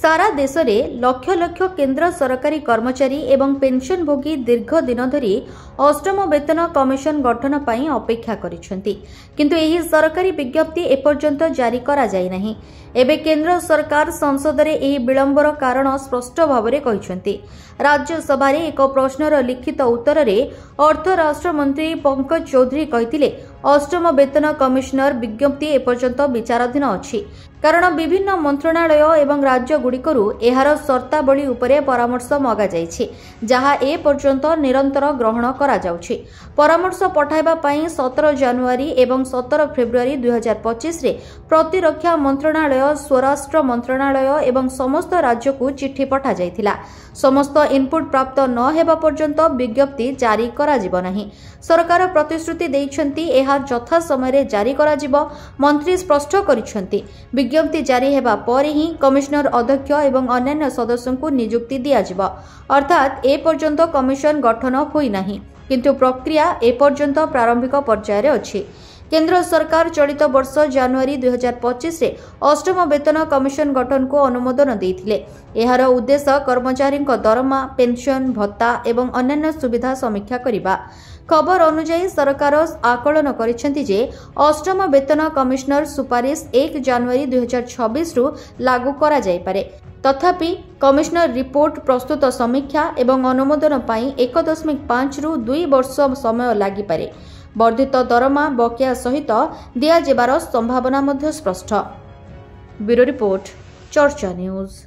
सारा देश में लक्ष लक्ष केंद्र सरकारी कर्मचारी एवं पेंशनभोगी दीर्घ दिन धरी अष्टम वेतन कमिशन गठन पर अपेक्षा करिसेंती, किंतु एही सरकारी विज्ञप्ति एपर्यंत जारी करा जाय नाही। एबे केंद्र सरकार संसद में एही विलंबर कारण स्पष्ट भाव में कहिसेंती। राज्यसभा रे एक प्रश्नर लिखित उत्तर में अर्थ राष्ट्र मंत्री पंकज चौधरी कहिथिले अष्टम वेतन कमिशनर विज्ञप्ति एपर्यंत विचाराधीन अछि, कारण विभिन्न मंत्रणालय एवं राज्य गुड़िकरू एहार शर्तावली उपरे परामर्श मगा जाइछि, जहा ए पर्यंत निरंतर ग्रहण करा जाउछि। परामर्श पठाइबा पई 17 जनवरी एवं 17 फेब्रुआरी 2025 रे प्रतिरक्षा मंत्रणालय, स्वराष्ट्र मंत्रणालय एवं समस्त राज्य को चिट्ठी पठा जाइथिला। समस्त इनपुट प्राप्त न हेबा पर्यंत विज्ञप्ति जारी करा जिवो नाही। सरकार प्रतिश्रुति दैछंती एहा यथा समय जारी करा जिवो, मंत्री स्पष्ट करिसेंती। विज्ञप्ति जारी हेबा पर ही कमिशनर अध्यक्ष एवं अन्य सदस्यों को नियुक्ति दिया जिवो, अर्थात ए पर्यंत कमिशन गठन होई नाही, किंतु प्रक्रिया ए पर्यंत प्रारंभिक पर्याय रे अछि। केंद्र सरकार चलित वर्ष जनवरी 2025 रे अष्टम वेतन कमिशन गठन को अनुमोदन देथिले। एहार उद्देश्य कर्मचारी दरमा, पेंशन, भत्ता एवं अन्य सुविधा समीक्षा करिबा। खबर अनुसार सरकार आकलन करिसेंती जे अष्टम वेतन कमिशनर सुपारिश 1 जनवरी 2026 रु लागू करा जाय पारे। तथापि कमिशनर रिपोर्ट प्रस्तुत समीक्षा एवं अनुमोदन पाई 1.5 रु 2 वर्ष समय लागि पारे। वर्धित दरमा बकिया सहित दिया जेबार संभावना मध्य स्पष्ट। ब्यूरो रिपोर्ट, चर्चा न्यूज।